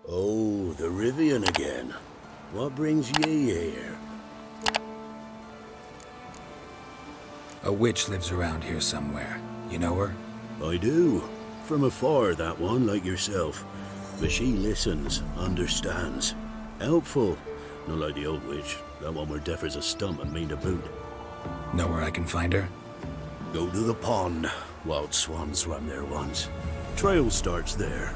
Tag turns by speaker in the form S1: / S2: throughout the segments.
S1: Oh, the Rivian again. What brings ye here?
S2: A witch lives around here somewhere. You know her?
S1: I do. From afar, that one, like yourself. But she listens, understands. Helpful. Not like the old witch. That one were deaf as a stump and mean to boot.
S2: Know where I can find her?
S1: Go to the pond. Wild swans swam there once. Trail starts there.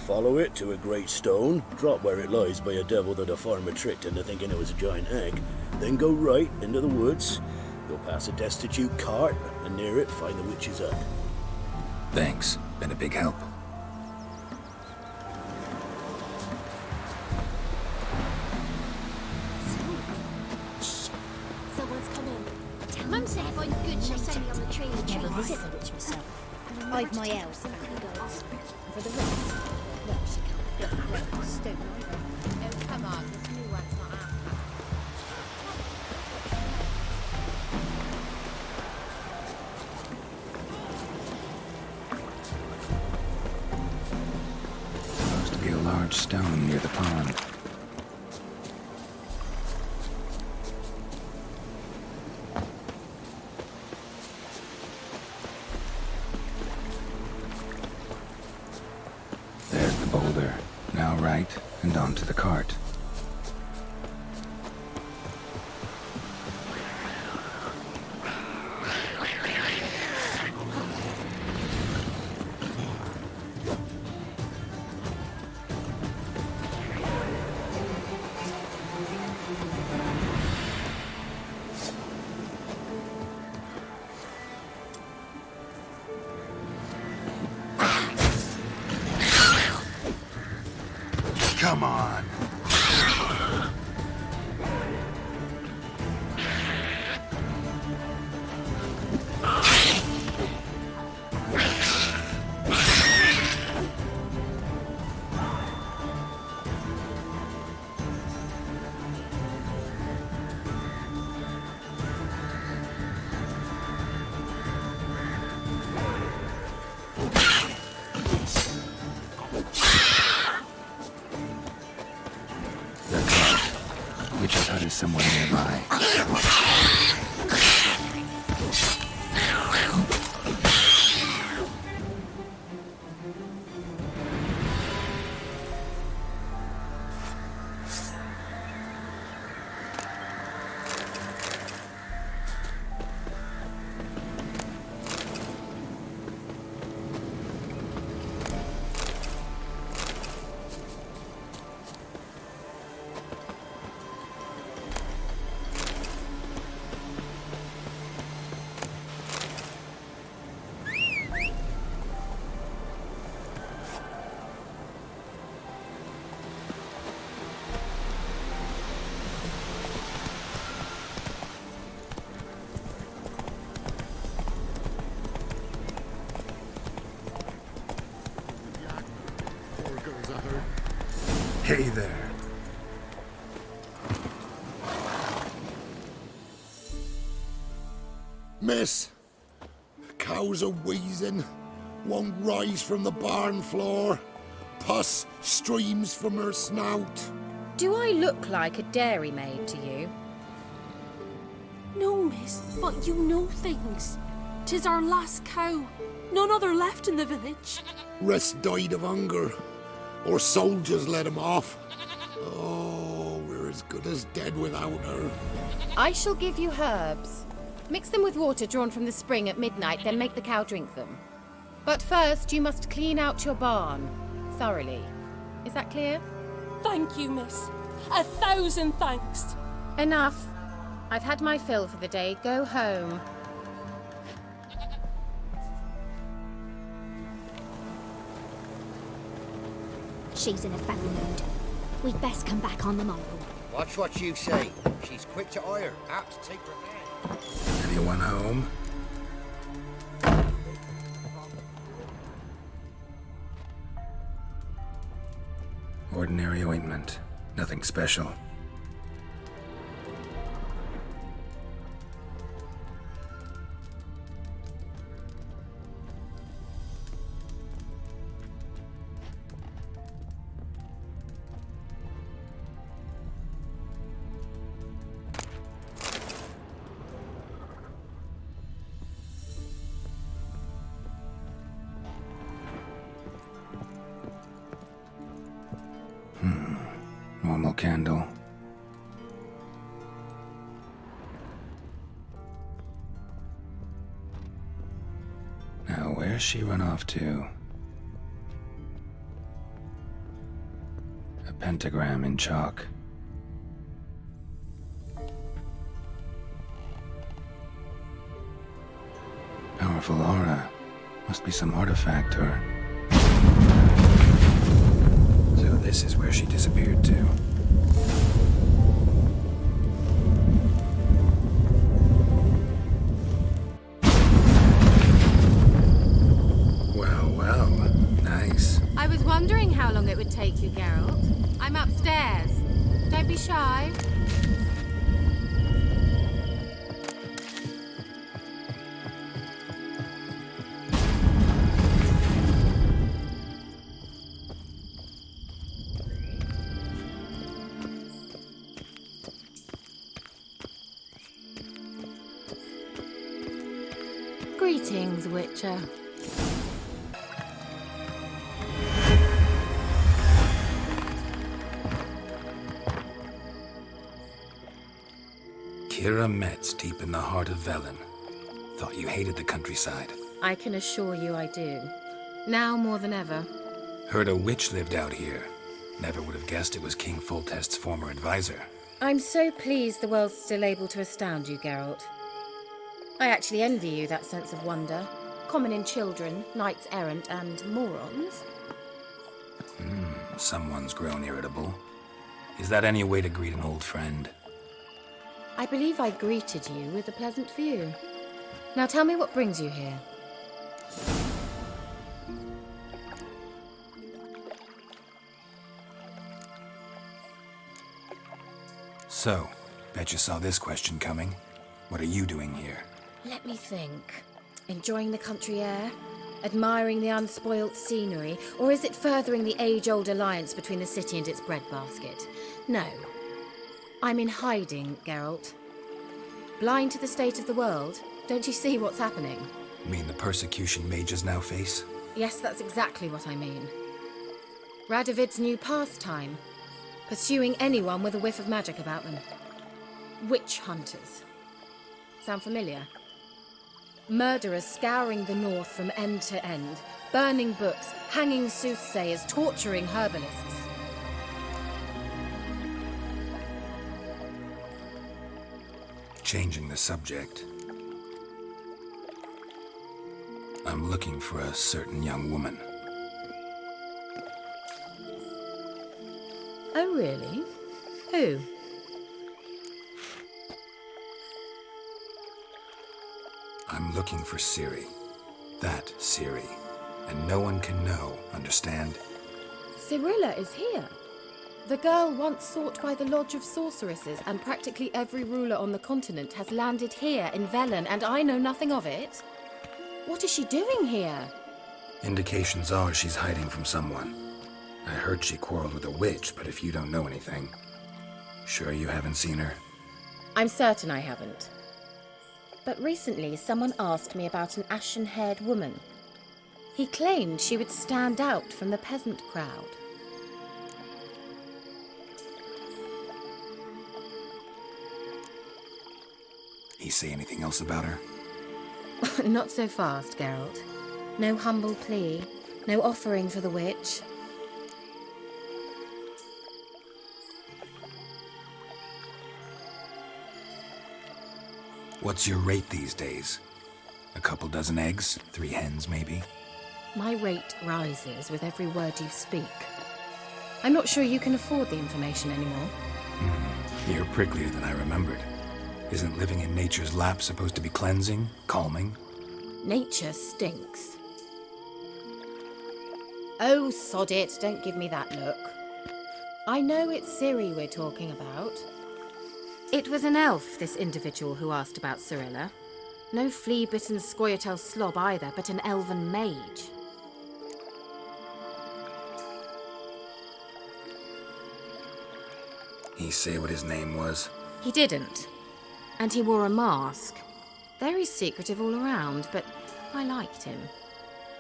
S1: Follow it to a great stone, drop where it lies by a devil that a farmer tricked into thinking it was a giant egg, then go right into the woods. You'll pass a destitute cart, and near it find the witch's hut.
S2: Thanks. Been a big help.
S3: Shh! Someone's coming. Mum said if I'm good, she'll send me on the tree.
S4: Never visit the witch myself. I've my elves and gods. For the rest, well, she can't block stone either.
S3: Oh, come on, this new one's not out.
S2: Supposed to be a large stone near the pond. There's the boulder. Now right, and onto the cart. Come on! Witch's hut is somewhere nearby. Hey there.
S5: Miss, cows are wheezing, won't rise from the barn floor, pus streams from her snout.
S6: Do I look like a dairymaid to you?
S7: No, miss, but you know things. 'Tis our last cow. None other left in the village.
S5: Rest died of hunger, or soldiers let him off. Oh, we're as good as dead without her.
S6: I shall give you herbs. Mix them with water drawn from the spring at midnight, then make the cow drink them. But first, you must clean out your barn thoroughly. Is that clear?
S7: Thank you, miss. 1,000 thanks.
S6: Enough. I've had my fill for the day. Go home.
S4: She's in a foul mood. We'd best come back on the morrow.
S8: Watch what you say. She's quick to ire, apt to take revenge.
S2: Anyone home? Ordinary ointment. Nothing special. candle. Now, where's she run off to? A pentagram in chalk. Powerful aura. Must be some artifact or... So this is where she disappeared to. Well, nice.
S6: I was wondering how long it would take you, Geralt. I'm upstairs. Don't be shy. Greetings, Witcher.
S2: Kira Metz, deep in the heart of Velen. Thought you hated the countryside.
S6: I can assure you I do. Now more than ever.
S2: Heard a witch lived out here. Never would have guessed it was King Foltest's former advisor.
S6: I'm so pleased the world's still able to astound you, Geralt. I actually envy you that sense of wonder. Common in children, knights errant, and morons.
S2: Someone's grown irritable. Is that any way to greet an old friend?
S6: I believe I greeted you with a pleasant view. Now tell me what brings you here.
S2: So, bet you saw this question coming. What are you doing here?
S6: Let me think. Enjoying the country air? Admiring the unspoilt scenery? Or is it furthering the age-old alliance between the city and its breadbasket? No. I'm in hiding, Geralt. Blind to the state of the world? Don't you see what's happening?
S2: Mean the persecution mages now face?
S6: Yes, that's exactly what I mean. Radovid's new pastime. Pursuing anyone with a whiff of magic about them. Witch hunters. Sound familiar? Murderers scouring the north from end to end, burning books, hanging soothsayers, torturing herbalists.
S2: Changing the subject. I'm looking for a certain young woman.
S6: Oh, really? Who?
S2: I'm looking for Ciri. That Ciri. And no one can know, understand?
S6: Cirilla is here. The girl once sought by the Lodge of Sorceresses, and practically every ruler on the continent has landed here in Velen, and I know nothing of it. What is she doing here?
S2: Indications are she's hiding from someone. I heard she quarreled with a witch, but if you don't know anything... Sure you haven't seen her?
S6: I'm certain I haven't. But recently, someone asked me about an ashen-haired woman. He claimed she would stand out from the peasant crowd.
S2: He say anything else about her?
S6: Not so fast, Geralt. No humble plea, no offering for the witch.
S2: What's your rate these days? A couple dozen eggs? 3 hens, maybe?
S6: My rate rises with every word you speak. I'm not sure you can afford the information anymore.
S2: You're pricklier than I remembered. Isn't living in nature's lap supposed to be cleansing, calming?
S6: Nature stinks. Oh, sod it, don't give me that look. I know it's Ciri we're talking about. It was an elf, this individual who asked about Cirilla. No flea-bitten Scoia'tael slob either, but an elven mage.
S2: He say what his name was?
S6: He didn't. And he wore a mask. Very secretive all around, but I liked him.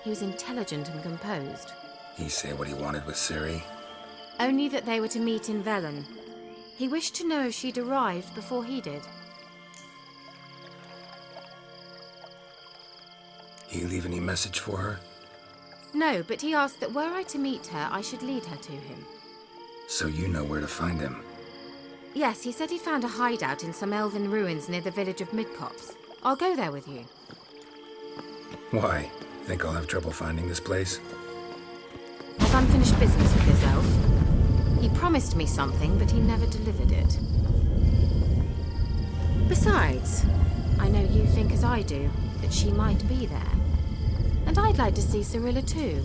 S6: He was intelligent and composed.
S2: He say what he wanted with Ciri?
S6: Only that they were to meet in Velen, He wished to know if she'd arrived before he did.
S2: You leave any message for her?
S6: No, but he asked that were I to meet her, I should lead her to him.
S2: So you know where to find him.
S6: Yes, he said he'd found a hideout in some elven ruins near the village of Midcopse. I'll go there with you.
S2: Why? Think I'll have trouble finding this place?
S6: I've unfinished business with this elf. He promised me something, but he never delivered it. Besides, I know you think as I do, that she might be there. And I'd like to see Cyrilla too.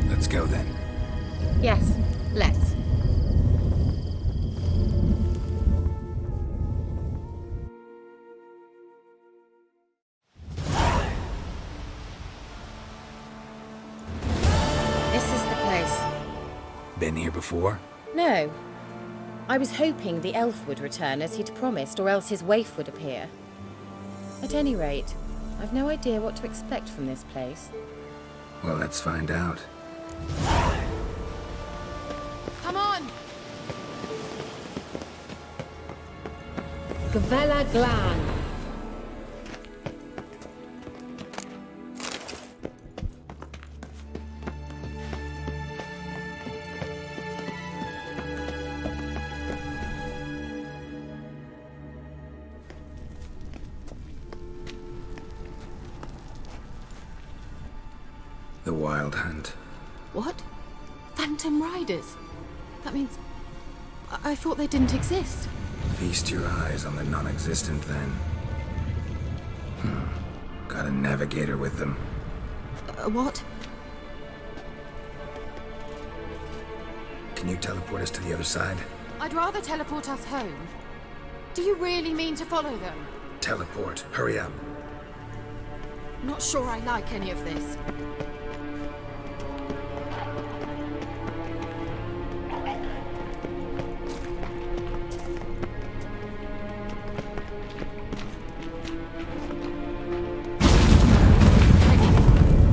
S2: Let's go then.
S6: Yes, let's. This is the place.
S2: Been here before?
S6: No. I was hoping the elf would return as he'd promised, or else his waif would appear. At any rate, I've no idea what to expect from this place.
S2: Well, let's find out.
S7: Come on!
S6: Gavella Glan.
S2: The Wild Hunt.
S7: What? Phantom Riders? That means... I thought they didn't exist.
S2: Feast your eyes on the non-existent then. Got a navigator with them.
S7: What?
S2: Can you teleport us to the other side?
S7: I'd rather teleport us home. Do you really mean to follow them?
S2: Teleport. Hurry up.
S7: Not sure I like any of this.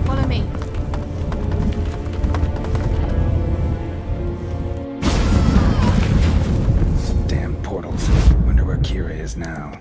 S7: Follow me.
S2: Damn portals. Wonder where Kira is now.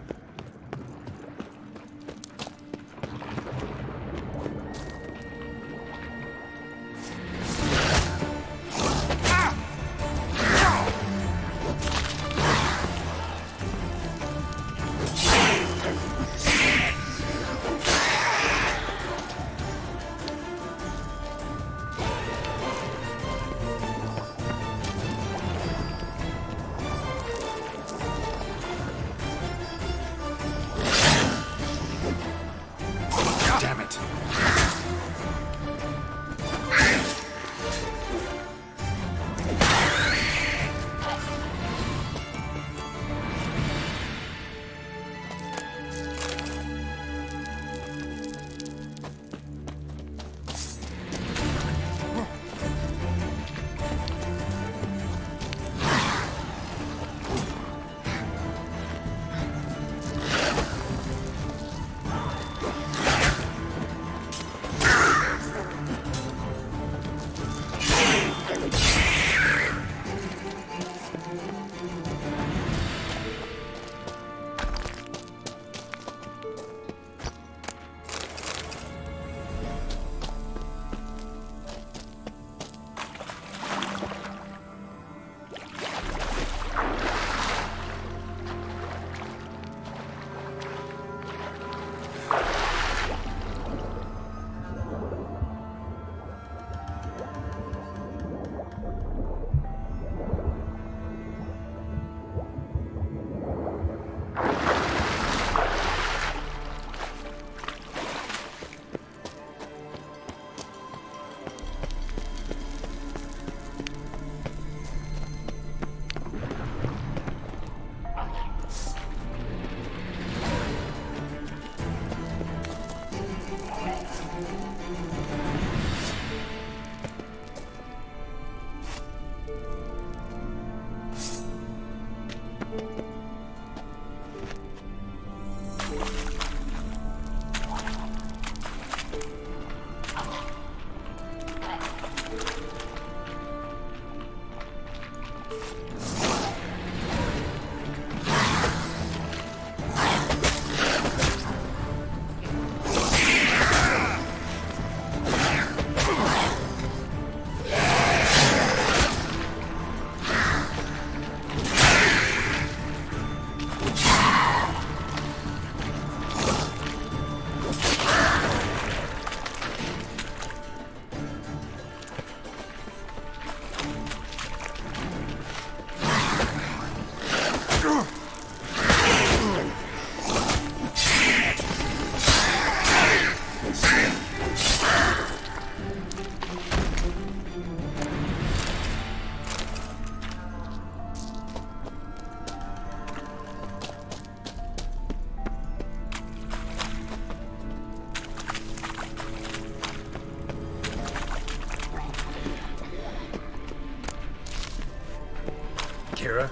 S2: Kira?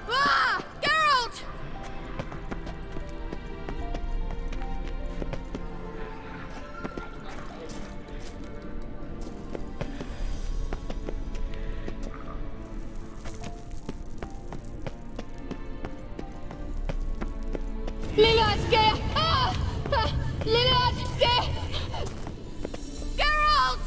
S6: Ah! Geralt! Lillard's gear! Ah! Lillard's gear! Geralt!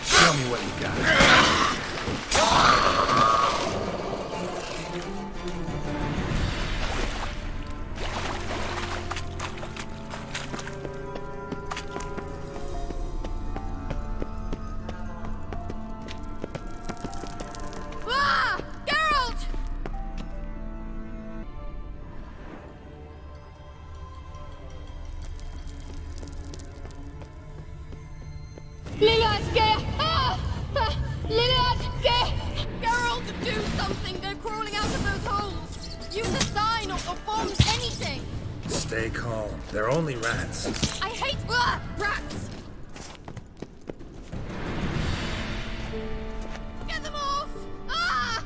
S2: Show me what you got.
S6: Ah! Geralt! Lillard's gear! Ah! Lillard's gear! Geralt, do something! They're crawling out of those holes! Use a sign or bombs, anything!
S2: Stay calm. They're only rats.
S6: I hate rats! Get them off! Ah!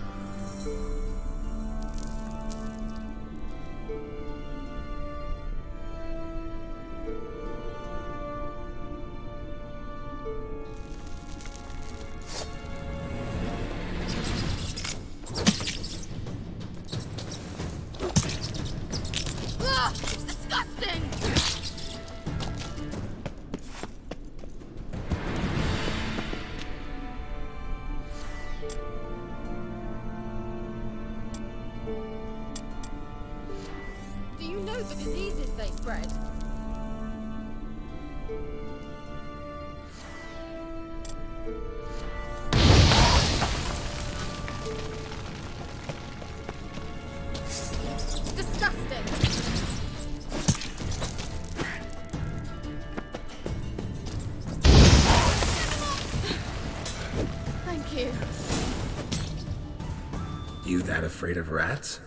S6: Ah! It's disgusting! Do you know the diseases they spread? Disgusting! Thank you.
S2: You that afraid of rats?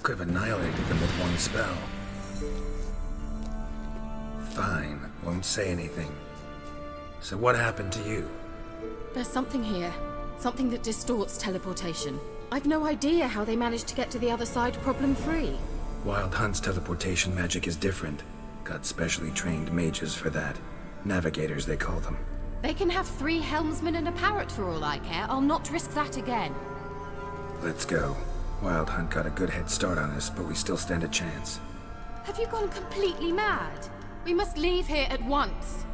S2: Could have annihilated them with one spell. Fine, won't say anything. So what happened to you?
S7: There's something here. Something that distorts teleportation. I've no idea how they managed to get to the other side problem-free.
S2: Wild Hunt's teleportation magic is different. Got specially trained mages for that. Navigators, they call them.
S7: They can have 3 helmsmen and a parrot for all I care. I'll not risk that again.
S2: Let's go. Wild Hunt got a good head start on us, but we still stand a chance.
S7: Have you gone completely mad? We must leave here at once.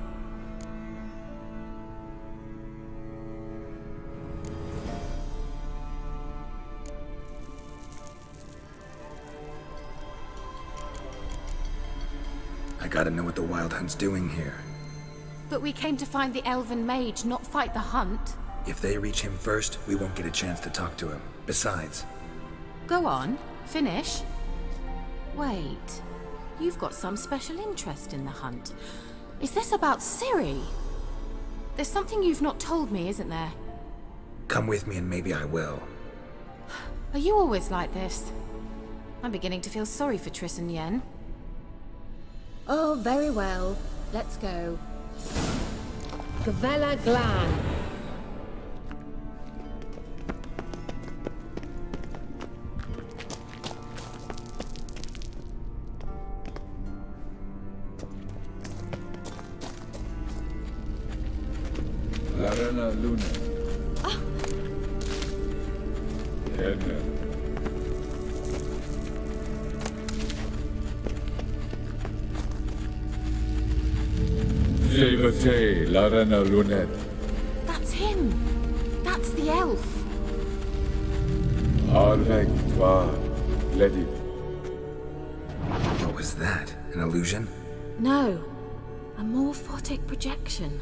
S2: I gotta know what the Wild Hunt's doing here.
S7: But we came to find the elven mage, not fight the hunt.
S2: If they reach him first, we won't get a chance to talk to him. Besides,
S7: Go on, finish. Wait, you've got some special interest in the hunt. Is this about Ciri? There's something you've not told me, isn't there?
S2: come with me and maybe I will.
S7: Are you always like this? I'm beginning to feel sorry for Triss and Yen.
S6: Oh, very well. Let's go. Gavella Glan.
S9: Larena Luna. Edna. Jevate Larena Lunet.
S7: That's him! That's the elf!
S9: Arvek Twa Ledit.
S2: What was that? An illusion?
S7: No, a morphotic projection.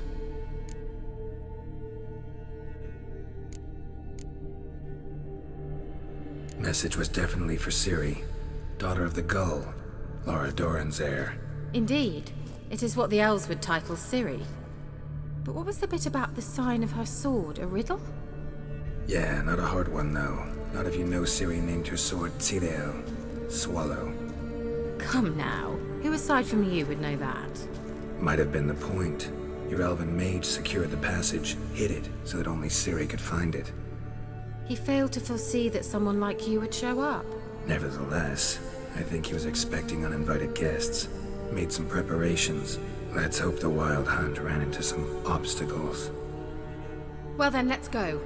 S2: Message was definitely for Ciri, daughter of the Gull, Laura Doran's heir.
S7: Indeed, it is what the elves would title Ciri. But what was the bit about the sign of her sword? A riddle?
S2: Yeah, not a hard one though. Not if you know Ciri named her sword Tideo, Swallow.
S7: Come now, who aside from you would know that?
S2: Might have been the point. Your elven mage secured the passage, hid it, so that only Ciri could find it.
S7: He failed to foresee that someone like you would show up.
S2: Nevertheless, I think he was expecting uninvited guests. Made some preparations. Let's hope the Wild Hunt ran into some obstacles.
S7: Well then, let's go.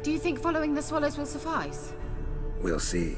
S7: Do you think following the swallows will suffice?
S2: We'll see.